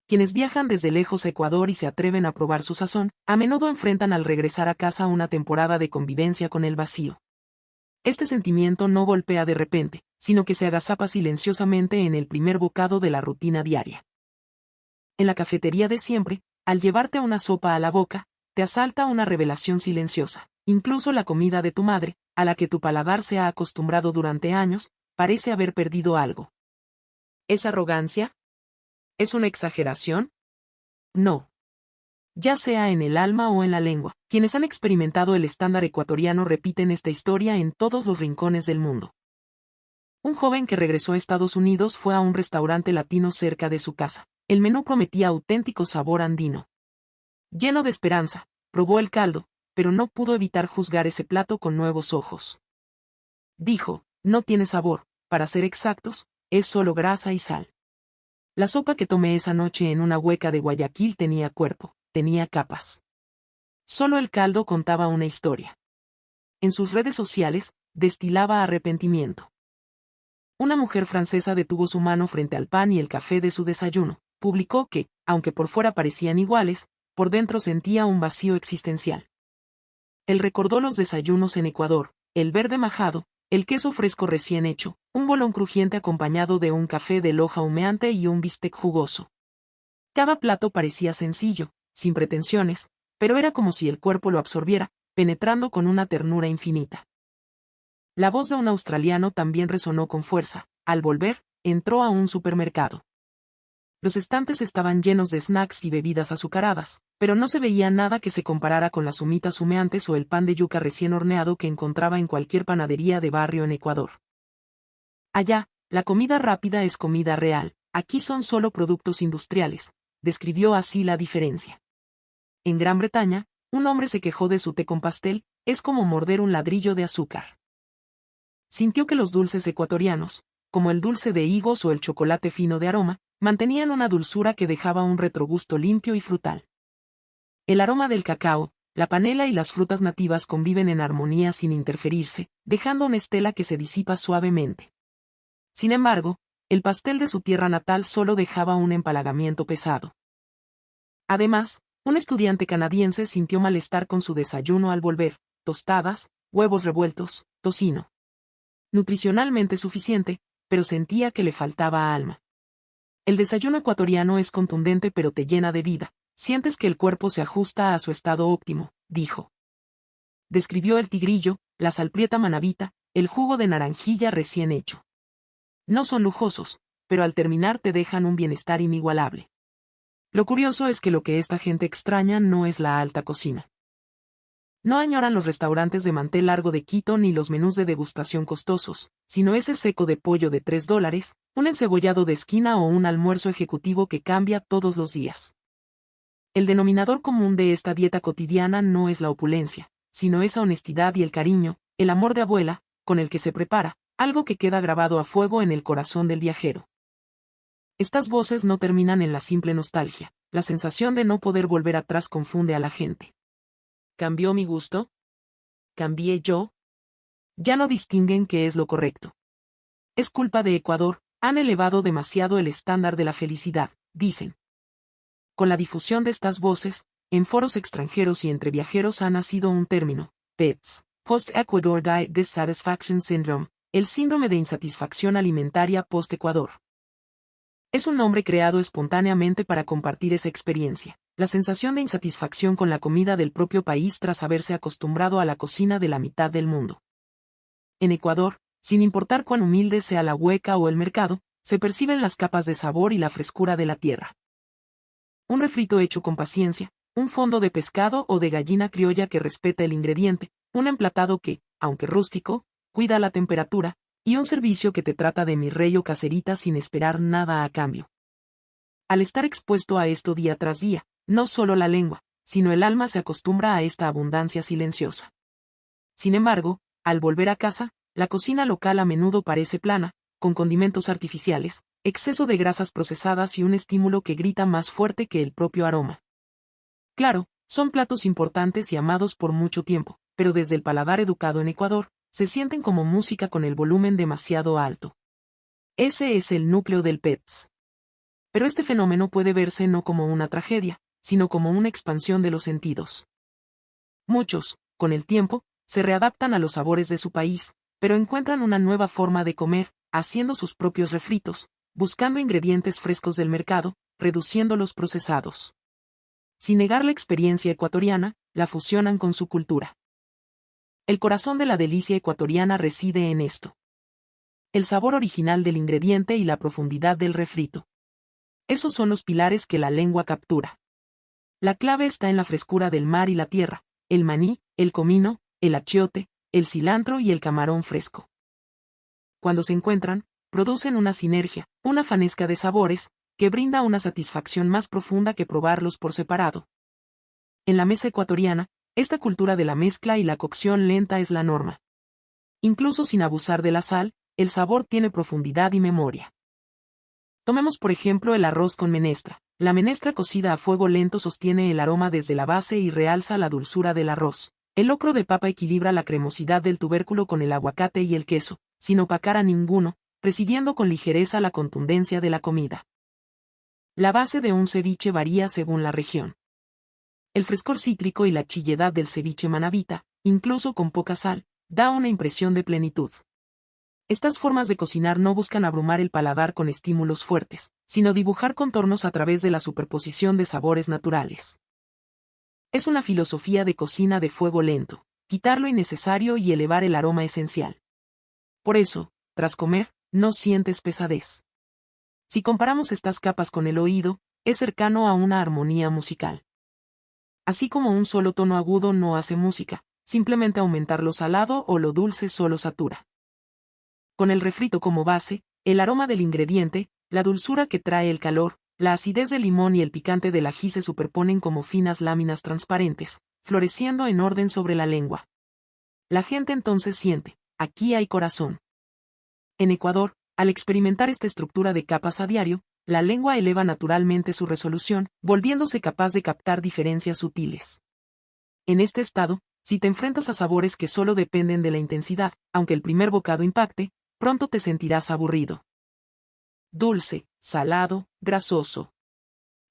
Quienes viajan desde lejos a Ecuador y se atreven a probar su sazón, a menudo enfrentan al regresar a casa una temporada de convivencia con el vacío. Este sentimiento no golpea de repente, sino que se agazapa silenciosamente en el primer bocado de la rutina diaria. En la cafetería de siempre, al llevarte una sopa a la boca, te asalta una revelación silenciosa. Incluso la comida de tu madre, a la que tu paladar se ha acostumbrado durante años, parece haber perdido algo. ¿Es arrogancia? ¿Es una exageración? No. Ya sea en el alma o en la lengua, quienes han experimentado el estándar ecuatoriano repiten esta historia en todos los rincones del mundo. Un joven que regresó a Estados Unidos fue a un restaurante latino cerca de su casa. El menú prometía auténtico sabor andino. Lleno de esperanza, probó el caldo, pero no pudo evitar juzgar ese plato con nuevos ojos. Dijo, no tiene sabor, para ser exactos, es solo grasa y sal. La sopa que tomé esa noche en una hueca de Guayaquil tenía cuerpo, tenía capas. Solo el caldo contaba una historia. En sus redes sociales, destilaba arrepentimiento. Una mujer francesa detuvo su mano frente al pan y el café de su desayuno. Publicó que, aunque por fuera parecían iguales, por dentro sentía un vacío existencial. Él recordó los desayunos en Ecuador, el verde majado, el queso fresco recién hecho, un bolón crujiente acompañado de un café de loja humeante y un bistec jugoso. Cada plato parecía sencillo, sin pretensiones, pero era como si el cuerpo lo absorbiera, penetrando con una ternura infinita. La voz de un australiano también resonó con fuerza. Al volver, entró a un supermercado. Los estantes estaban llenos de snacks y bebidas azucaradas, pero no se veía nada que se comparara con las humitas humeantes o el pan de yuca recién horneado que encontraba en cualquier panadería de barrio en Ecuador. Allá, la comida rápida es comida real, aquí son solo productos industriales, describió así la diferencia. En Gran Bretaña, un hombre se quejó de su té con pastel, es como morder un ladrillo de azúcar. Sintió que los dulces ecuatorianos, como el dulce de higos o el chocolate fino de aroma, mantenían una dulzura que dejaba un retrogusto limpio y frutal. El aroma del cacao, la panela y las frutas nativas conviven en armonía sin interferirse, dejando una estela que se disipa suavemente. Sin embargo, el pastel de su tierra natal solo dejaba un empalagamiento pesado. Además, un estudiante canadiense sintió malestar con su desayuno al volver, tostadas, huevos revueltos, tocino. Nutricionalmente suficiente, pero sentía que le faltaba alma. El desayuno ecuatoriano es contundente pero te llena de vida, sientes que el cuerpo se ajusta a su estado óptimo, dijo. Describió el tigrillo, la salprieta manabita, el jugo de naranjilla recién hecho. No son lujosos, pero al terminar te dejan un bienestar inigualable. Lo curioso es que lo que esta gente extraña no es la alta cocina. No añoran los restaurantes de mantel largo de Quito ni los menús de degustación costosos, sino ese seco de pollo de $3, un encebollado de esquina o un almuerzo ejecutivo que cambia todos los días. El denominador común de esta dieta cotidiana no es la opulencia, sino esa honestidad y el cariño, el amor de abuela, con el que se prepara, algo que queda grabado a fuego en el corazón del viajero. Estas voces no terminan en la simple nostalgia, la sensación de no poder volver atrás confunde a la gente. ¿Cambió mi gusto? ¿Cambié yo? Ya no distinguen qué es lo correcto. Es culpa de Ecuador, han elevado demasiado el estándar de la felicidad, dicen. Con la difusión de estas voces, en foros extranjeros y entre viajeros ha nacido un término, PEDS, Post-Ecuador Diet Dissatisfaction Syndrome, el síndrome de insatisfacción alimentaria post-Ecuador. Es un nombre creado espontáneamente para compartir esa experiencia, la sensación de insatisfacción con la comida del propio país tras haberse acostumbrado a la cocina de la mitad del mundo. En Ecuador, sin importar cuán humilde sea la hueca o el mercado, se perciben las capas de sabor y la frescura de la tierra. Un refrito hecho con paciencia, un fondo de pescado o de gallina criolla que respeta el ingrediente, un emplatado que, aunque rústico, cuida la temperatura, y un servicio que te trata de mi rey o caserita sin esperar nada a cambio. Al estar expuesto a esto día tras día, no solo la lengua, sino el alma se acostumbra a esta abundancia silenciosa. Sin embargo, al volver a casa, la cocina local a menudo parece plana, con condimentos artificiales, exceso de grasas procesadas y un estímulo que grita más fuerte que el propio aroma. Claro, son platos importantes y amados por mucho tiempo, pero desde el paladar educado en Ecuador, se sienten como música con el volumen demasiado alto. Ese es el núcleo del PEDS. Pero este fenómeno puede verse no como una tragedia, sino como una expansión de los sentidos. Muchos, con el tiempo, se readaptan a los sabores de su país, pero encuentran una nueva forma de comer, haciendo sus propios refritos, buscando ingredientes frescos del mercado, reduciendo los procesados. Sin negar la experiencia ecuatoriana, la fusionan con su cultura. El corazón de la delicia ecuatoriana reside en esto. El sabor original del ingrediente y la profundidad del refrito. Esos son los pilares que la lengua captura. La clave está en la frescura del mar y la tierra, el maní, el comino, el achiote, el cilantro y el camarón fresco. Cuando se encuentran, producen una sinergia, una fanesca de sabores, que brinda una satisfacción más profunda que probarlos por separado. En la mesa ecuatoriana, esta cultura de la mezcla y la cocción lenta es la norma. Incluso sin abusar de la sal, el sabor tiene profundidad y memoria. Tomemos por ejemplo el arroz con menestra. La menestra cocida a fuego lento sostiene el aroma desde la base y realza la dulzura del arroz. El locro de papa equilibra la cremosidad del tubérculo con el aguacate y el queso, sin opacar a ninguno, recibiendo con ligereza la contundencia de la comida. La base de un ceviche varía según la región. El frescor cítrico y la chilledad del ceviche manabita, incluso con poca sal, da una impresión de plenitud. Estas formas de cocinar no buscan abrumar el paladar con estímulos fuertes, sino dibujar contornos a través de la superposición de sabores naturales. Es una filosofía de cocina de fuego lento, quitar lo innecesario y elevar el aroma esencial. Por eso, tras comer, no sientes pesadez. Si comparamos estas capas con el oído, es cercano a una armonía musical. Así como un solo tono agudo no hace música, simplemente aumentar lo salado o lo dulce solo satura. Con el refrito como base, el aroma del ingrediente, la dulzura que trae el calor, la acidez del limón y el picante del ají se superponen como finas láminas transparentes, floreciendo en orden sobre la lengua. La gente entonces siente, aquí hay corazón. En Ecuador, al experimentar esta estructura de capas a diario, la lengua eleva naturalmente su resolución, volviéndose capaz de captar diferencias sutiles. En este estado, si te enfrentas a sabores que solo dependen de la intensidad, aunque el primer bocado impacte, pronto te sentirás aburrido. Dulce, salado, grasoso.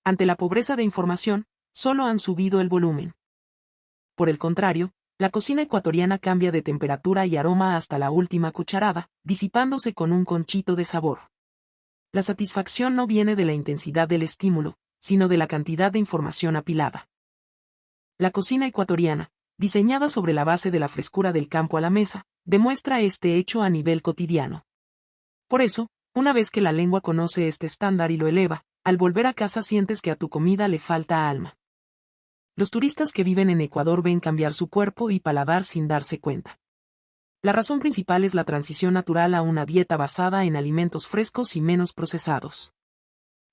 Ante la pobreza de información, solo han subido el volumen. Por el contrario, la cocina ecuatoriana cambia de temperatura y aroma hasta la última cucharada, disipándose con un conchito de sabor. La satisfacción no viene de la intensidad del estímulo, sino de la cantidad de información apilada. La cocina ecuatoriana, diseñada sobre la base de la frescura del campo a la mesa, demuestra este hecho a nivel cotidiano. Por eso, una vez que la lengua conoce este estándar y lo eleva, al volver a casa sientes que a tu comida le falta alma. Los turistas que viven en Ecuador ven cambiar su cuerpo y paladar sin darse cuenta. La razón principal es la transición natural a una dieta basada en alimentos frescos y menos procesados.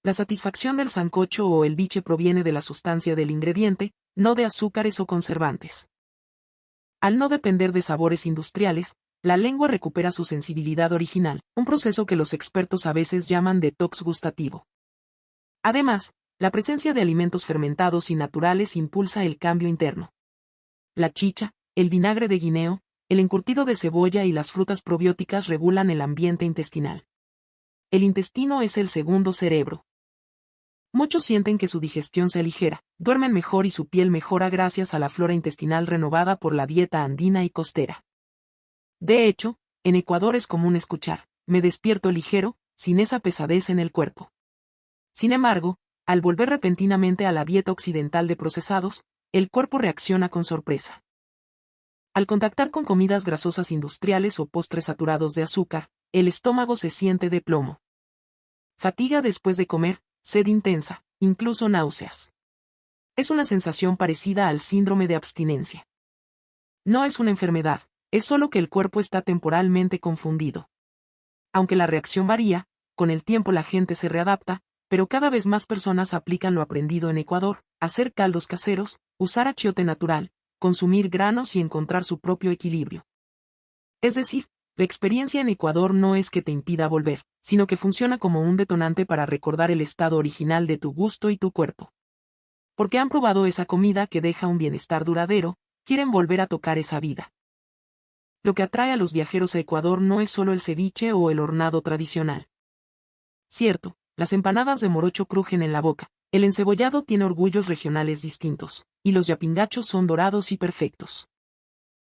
La satisfacción del sancocho o el biche proviene de la sustancia del ingrediente, no de azúcares o conservantes. Al no depender de sabores industriales, la lengua recupera su sensibilidad original, un proceso que los expertos a veces llaman detox gustativo. Además, la presencia de alimentos fermentados y naturales impulsa el cambio interno. La chicha, el vinagre de guineo, el encurtido de cebolla y las frutas probióticas regulan el ambiente intestinal. El intestino es el segundo cerebro. Muchos sienten que su digestión se aligera, duermen mejor y su piel mejora gracias a la flora intestinal renovada por la dieta andina y costera. De hecho, en Ecuador es común escuchar, me despierto ligero, sin esa pesadez en el cuerpo. Sin embargo, al volver repentinamente a la dieta occidental de procesados, el cuerpo reacciona con sorpresa. Al contactar con comidas grasosas industriales o postres saturados de azúcar, el estómago se siente de plomo. Fatiga después de comer, sed intensa, incluso náuseas. Es una sensación parecida al síndrome de abstinencia. No es una enfermedad, es solo que el cuerpo está temporalmente confundido. Aunque la reacción varía, con el tiempo la gente se readapta, pero cada vez más personas aplican lo aprendido en Ecuador, hacer caldos caseros, usar achiote natural, consumir granos y encontrar su propio equilibrio. Es decir, la experiencia en Ecuador no es que te impida volver, sino que funciona como un detonante para recordar el estado original de tu gusto y tu cuerpo. Porque han probado esa comida que deja un bienestar duradero, quieren volver a tocar esa vida. Lo que atrae a los viajeros a Ecuador no es solo el ceviche o el hornado tradicional. Cierto, las empanadas de morocho crujen en la boca, el encebollado tiene orgullos regionales distintos, y los yapingachos son dorados y perfectos.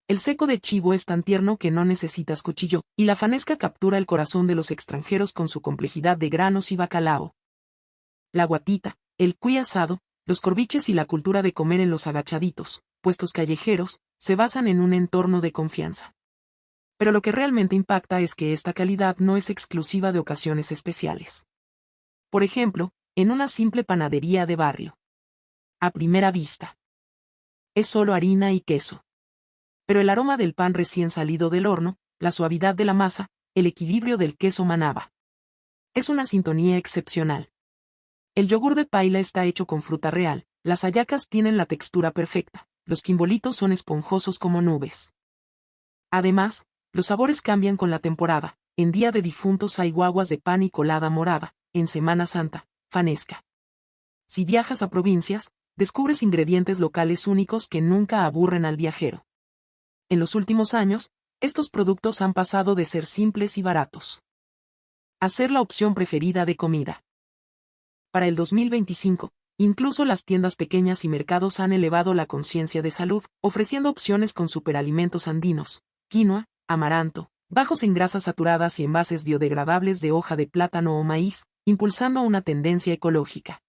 El seco de chivo es tan tierno que no necesitas cuchillo, y la fanesca captura el corazón de los extranjeros con su complejidad de granos y bacalao. La guatita, el cuy asado, los corviches y la cultura de comer en los agachaditos, puestos callejeros, se basan en un entorno de confianza. Pero lo que realmente impacta es que esta calidad no es exclusiva de ocasiones especiales. Por ejemplo, en una simple panadería de barrio. A primera vista, es solo harina y queso. Pero el aroma del pan recién salido del horno, la suavidad de la masa, el equilibrio del queso manaba. Es una sintonía excepcional. El yogur de paila está hecho con fruta real, las hallacas tienen la textura perfecta, los quimbolitos son esponjosos como nubes. Además, los sabores cambian con la temporada, en Día de Difuntos hay guaguas de pan y colada morada, en Semana Santa, fanesca. Si viajas a provincias, descubres ingredientes locales únicos que nunca aburren al viajero. En los últimos años, estos productos han pasado de ser simples y baratos a ser la opción preferida de comida. Para el 2025, incluso las tiendas pequeñas y mercados han elevado la conciencia de salud, ofreciendo opciones con superalimentos andinos, quinoa, amaranto, bajos en grasas saturadas y envases biodegradables de hoja de plátano o maíz, impulsando una tendencia ecológica.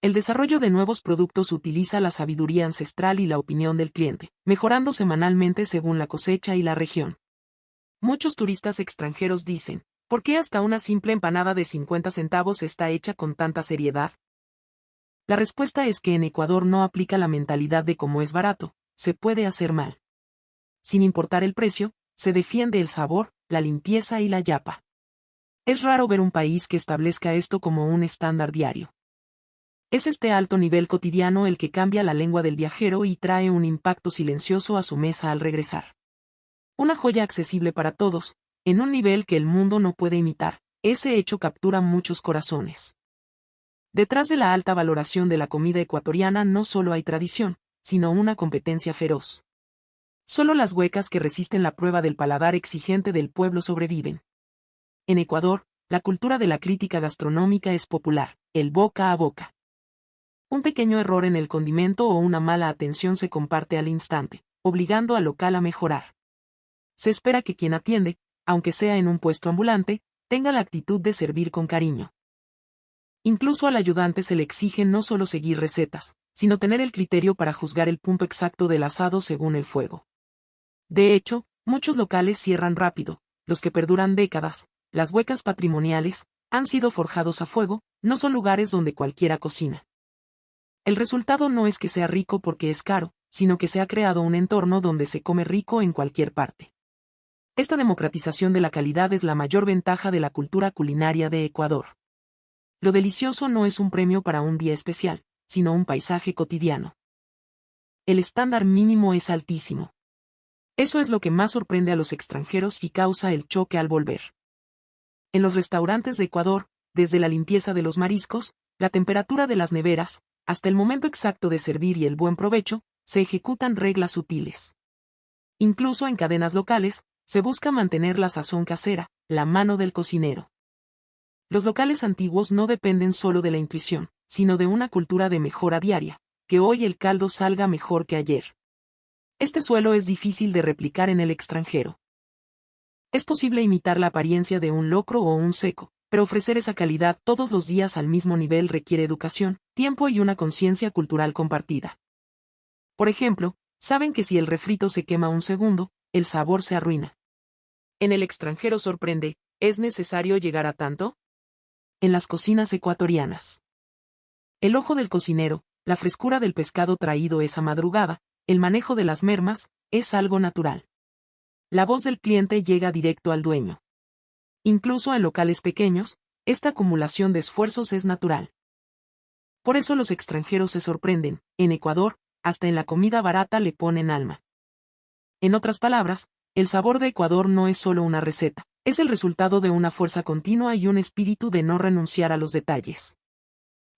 El desarrollo de nuevos productos utiliza la sabiduría ancestral y la opinión del cliente, mejorando semanalmente según la cosecha y la región. Muchos turistas extranjeros dicen, ¿por qué hasta una simple empanada de 50 centavos está hecha con tanta seriedad? La respuesta es que en Ecuador no aplica la mentalidad de cómo es barato, se puede hacer mal. Sin importar el precio, se defiende el sabor, la limpieza y la yapa. Es raro ver un país que establezca esto como un estándar diario. Es este alto nivel cotidiano el que cambia la lengua del viajero y trae un impacto silencioso a su mesa al regresar. Una joya accesible para todos, en un nivel que el mundo no puede imitar, ese hecho captura muchos corazones. Detrás de la alta valoración de la comida ecuatoriana no solo hay tradición, sino una competencia feroz. Solo las huecas que resisten la prueba del paladar exigente del pueblo sobreviven. En Ecuador, la cultura de la crítica gastronómica es popular, el boca a boca. Un pequeño error en el condimento o una mala atención se comparte al instante, obligando al local a mejorar. Se espera que quien atiende, aunque sea en un puesto ambulante, tenga la actitud de servir con cariño. Incluso al ayudante se le exige no solo seguir recetas, sino tener el criterio para juzgar el punto exacto del asado según el fuego. De hecho, muchos locales cierran rápido, los que perduran décadas, las huecas patrimoniales, han sido forjados a fuego, no son lugares donde cualquiera cocina. El resultado no es que sea rico porque es caro, sino que se ha creado un entorno donde se come rico en cualquier parte. Esta democratización de la calidad es la mayor ventaja de la cultura culinaria de Ecuador. Lo delicioso no es un premio para un día especial, sino un paisaje cotidiano. El estándar mínimo es altísimo. Eso es lo que más sorprende a los extranjeros y causa el choque al volver. En los restaurantes de Ecuador, desde la limpieza de los mariscos, la temperatura de las neveras, hasta el momento exacto de servir y el buen provecho, se ejecutan reglas sutiles. Incluso en cadenas locales, se busca mantener la sazón casera, la mano del cocinero. Los locales antiguos no dependen solo de la intuición, sino de una cultura de mejora diaria, que hoy el caldo salga mejor que ayer. Este suelo es difícil de replicar en el extranjero. Es posible imitar la apariencia de un locro o un seco, pero ofrecer esa calidad todos los días al mismo nivel requiere educación, tiempo y una conciencia cultural compartida. Por ejemplo, saben que si el refrito se quema un segundo, el sabor se arruina. En el extranjero sorprende, ¿es necesario llegar a tanto? En las cocinas ecuatorianas. El ojo del cocinero, la frescura del pescado traído esa madrugada, el manejo de las mermas, es algo natural. La voz del cliente llega directo al dueño. Incluso en locales pequeños, esta acumulación de esfuerzos es natural. Por eso los extranjeros se sorprenden, en Ecuador, hasta en la comida barata le ponen alma. En otras palabras, el sabor de Ecuador no es solo una receta, es el resultado de una fuerza continua y un espíritu de no renunciar a los detalles.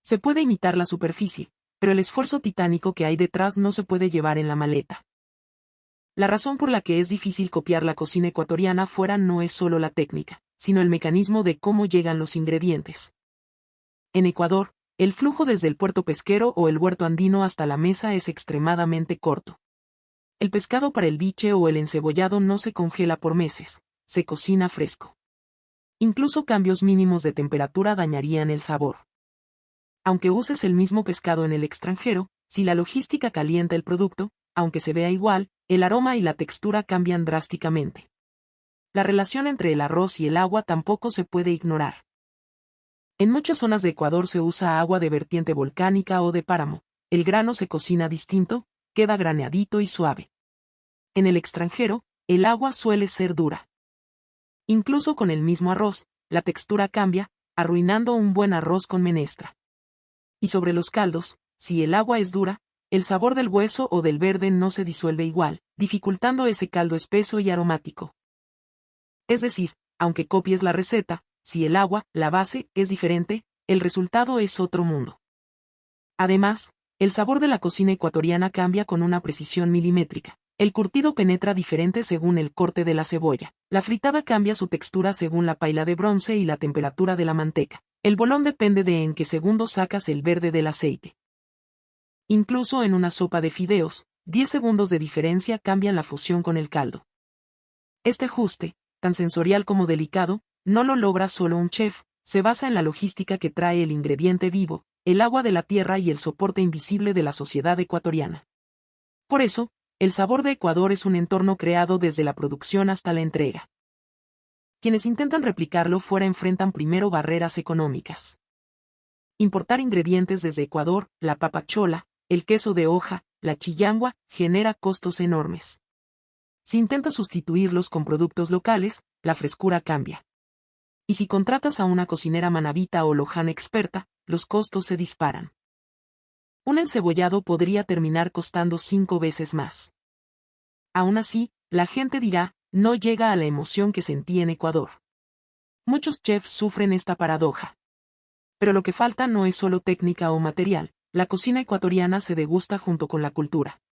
Se puede imitar la superficie, pero el esfuerzo titánico que hay detrás no se puede llevar en la maleta. La razón por la que es difícil copiar la cocina ecuatoriana fuera no es solo la técnica, sino el mecanismo de cómo llegan los ingredientes. En Ecuador, el flujo desde el puerto pesquero o el huerto andino hasta la mesa es extremadamente corto. El pescado para el biche o el encebollado no se congela por meses, se cocina fresco. Incluso cambios mínimos de temperatura dañarían el sabor. Aunque uses el mismo pescado en el extranjero, si la logística calienta el producto, aunque se vea igual, el aroma y la textura cambian drásticamente. La relación entre el arroz y el agua tampoco se puede ignorar. En muchas zonas de Ecuador se usa agua de vertiente volcánica o de páramo. El grano se cocina distinto, queda graneadito y suave. En el extranjero, el agua suele ser dura. Incluso con el mismo arroz, la textura cambia, arruinando un buen arroz con menestra. Y sobre los caldos, si el agua es dura, el sabor del hueso o del verde no se disuelve igual, dificultando ese caldo espeso y aromático. Es decir, aunque copies la receta, si el agua, la base, es diferente, el resultado es otro mundo. Además, el sabor de la cocina ecuatoriana cambia con una precisión milimétrica. El curtido penetra diferente según el corte de la cebolla. La fritada cambia su textura según la paila de bronce y la temperatura de la manteca. El bolón depende de en qué segundo sacas el verde del aceite. Incluso en una sopa de fideos, 10 segundos de diferencia cambian la fusión con el caldo. Este ajuste, tan sensorial como delicado, no lo logra solo un chef, se basa en la logística que trae el ingrediente vivo, el agua de la tierra y el soporte invisible de la sociedad ecuatoriana. Por eso, el sabor de Ecuador es un entorno creado desde la producción hasta la entrega. Quienes intentan replicarlo fuera enfrentan primero barreras económicas. Importar ingredientes desde Ecuador, la papa chola, el queso de hoja, la chillangua, genera costos enormes. Si intentas sustituirlos con productos locales, la frescura cambia. Y si contratas a una cocinera manabita o lojana experta, los costos se disparan. Un encebollado podría terminar costando 5 veces más. Aún así, la gente dirá, no llega a la emoción que sentí en Ecuador. Muchos chefs sufren esta paradoja. Pero lo que falta no es solo técnica o material, la cocina ecuatoriana se degusta junto con la cultura.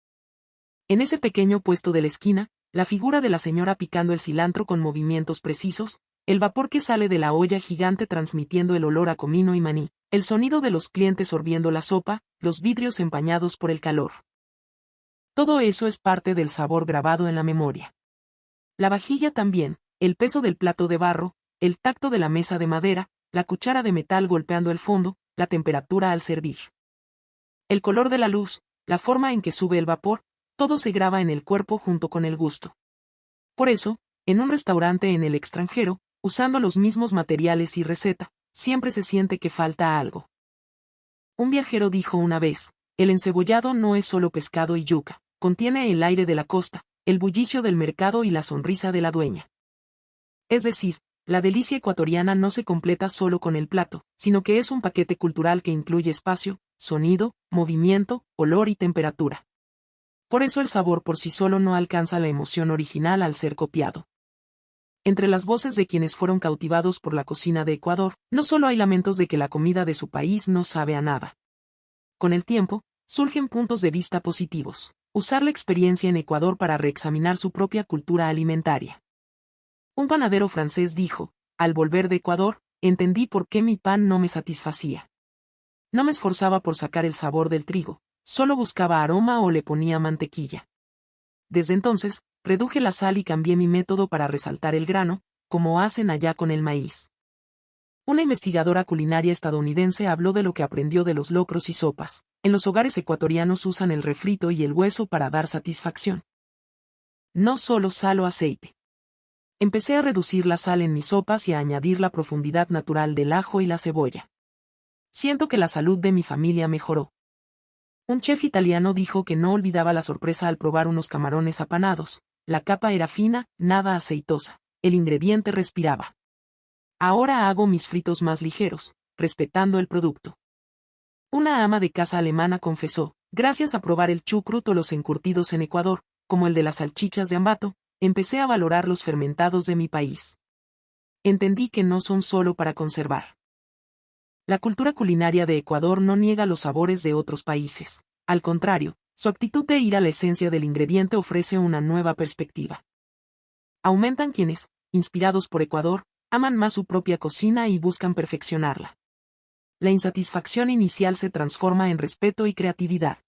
En ese pequeño puesto de la esquina, la figura de la señora picando el cilantro con movimientos precisos, el vapor que sale de la olla gigante transmitiendo el olor a comino y maní, el sonido de los clientes sorbiendo la sopa, los vidrios empañados por el calor. Todo eso es parte del sabor grabado en la memoria. La vajilla también, el peso del plato de barro, el tacto de la mesa de madera, la cuchara de metal golpeando el fondo, la temperatura al servir. El color de la luz, la forma en que sube el vapor, todo se graba en el cuerpo junto con el gusto. Por eso, en un restaurante en el extranjero, usando los mismos materiales y receta, siempre se siente que falta algo. Un viajero dijo una vez, el encebollado no es solo pescado y yuca, contiene el aire de la costa, el bullicio del mercado y la sonrisa de la dueña. Es decir, la delicia ecuatoriana no se completa solo con el plato, sino que es un paquete cultural que incluye espacio, sonido, movimiento, olor y temperatura. Por eso el sabor por sí solo no alcanza la emoción original al ser copiado. Entre las voces de quienes fueron cautivados por la cocina de Ecuador, no solo hay lamentos de que la comida de su país no sabe a nada. Con el tiempo, surgen puntos de vista positivos. Usar la experiencia en Ecuador para reexaminar su propia cultura alimentaria. Un panadero francés dijo, al volver de Ecuador, entendí por qué mi pan no me satisfacía. No me esforzaba por sacar el sabor del trigo, solo buscaba aroma o le ponía mantequilla. Desde entonces, reduje la sal y cambié mi método para resaltar el grano, como hacen allá con el maíz. Una investigadora culinaria estadounidense habló de lo que aprendió de los locros y sopas. En los hogares ecuatorianos usan el refrito y el hueso para dar satisfacción. No solo sal o aceite. Empecé a reducir la sal en mis sopas y a añadir la profundidad natural del ajo y la cebolla. Siento que la salud de mi familia mejoró. Un chef italiano dijo que no olvidaba la sorpresa al probar unos camarones apanados. La capa era fina, nada aceitosa. El ingrediente respiraba. Ahora hago mis fritos más ligeros, respetando el producto. Una ama de casa alemana confesó, gracias a probar el chucrut o los encurtidos en Ecuador, como el de las salchichas de Ambato, empecé a valorar los fermentados de mi país. Entendí que no son solo para conservar. La cultura culinaria de Ecuador no niega los sabores de otros países. Al contrario, su actitud de ir a la esencia del ingrediente ofrece una nueva perspectiva. Aumentan quienes, inspirados por Ecuador, aman más su propia cocina y buscan perfeccionarla. la insatisfacción inicial se transforma en respeto y creatividad.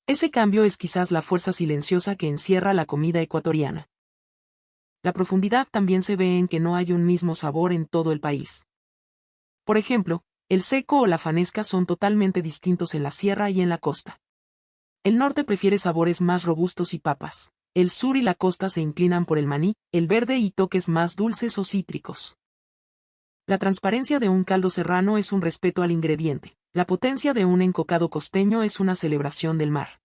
Ese cambio es quizás la fuerza silenciosa que encierra la comida ecuatoriana. La profundidad también se ve en que no hay un mismo sabor en todo el país. Por ejemplo, el seco o la fanesca son totalmente distintos en la sierra y en la costa. El norte prefiere sabores más robustos y papas. El sur y la costa se inclinan por el maní, el verde y toques más dulces o cítricos. La transparencia de un caldo serrano es un respeto al ingrediente. La potencia de un encocado costeño es una celebración del mar.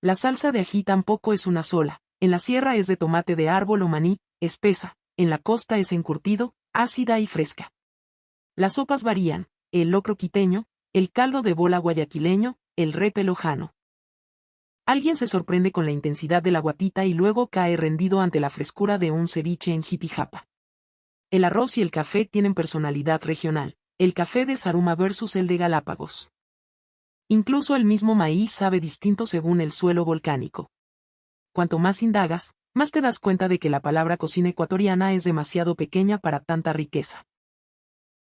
La salsa de ají tampoco es una sola. En la sierra es de tomate de árbol o maní, espesa. En la costa es encurtido, ácida y fresca. Las sopas varían: el locro quiteño, el caldo de bola guayaquileño, el repe lojano. Alguien se sorprende con la intensidad de la guatita y luego cae rendido ante la frescura de un ceviche en Jipijapa. El arroz y el café tienen personalidad regional. El café de Zaruma versus el de Galápagos. Incluso el mismo maíz sabe distinto según el suelo volcánico. Cuanto más indagas, más te das cuenta de que la palabra cocina ecuatoriana es demasiado pequeña para tanta riqueza.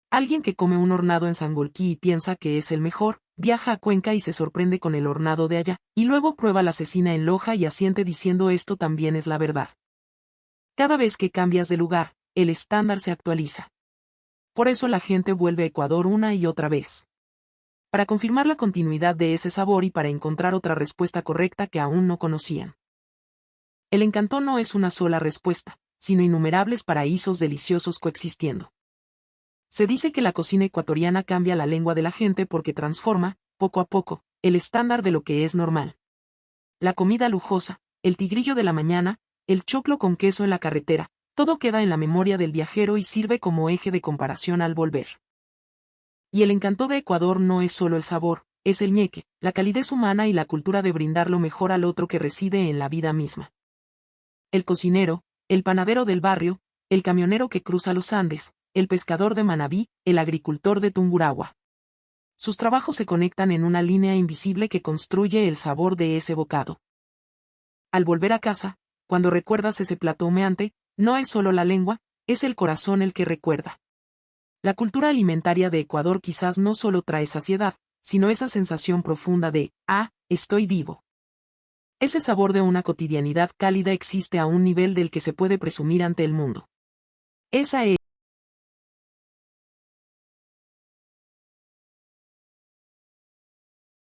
Alguien que come un hornado en Sangolquí y piensa que es el mejor, viaja a Cuenca y se sorprende con el hornado de allá, y luego prueba la cecina en Loja y asiente diciendo esto también es la verdad. Cada vez que cambias de lugar, el estándar se actualiza. Por eso la gente vuelve a Ecuador una y otra vez. Para confirmar la continuidad de ese sabor y para encontrar otra respuesta correcta que aún no conocían. El encanto no es una sola respuesta, sino innumerables paraísos deliciosos coexistiendo. Se dice que la cocina ecuatoriana cambia la lengua de la gente porque transforma, poco a poco, el estándar de lo que es normal. La comida lujosa, el tigrillo de la mañana, el choclo con queso en la carretera, todo queda en la memoria del viajero y sirve como eje de comparación al volver. Y el encanto de Ecuador no es solo el sabor, es el ñeque, la calidez humana y la cultura de brindar lo mejor al otro que reside en la vida misma. El cocinero, el panadero del barrio, el camionero que cruza los Andes, el pescador de Manabí, el agricultor de Tungurahua. Sus trabajos se conectan en una línea invisible que construye el sabor de ese bocado. Al volver a casa, cuando recuerdas ese plato humeante, no es solo la lengua, es el corazón el que recuerda. La cultura alimentaria de Ecuador quizás no solo trae saciedad, sino esa sensación profunda de, estoy vivo. Ese sabor de una cotidianidad cálida existe a un nivel del que se puede presumir ante el mundo. Esa es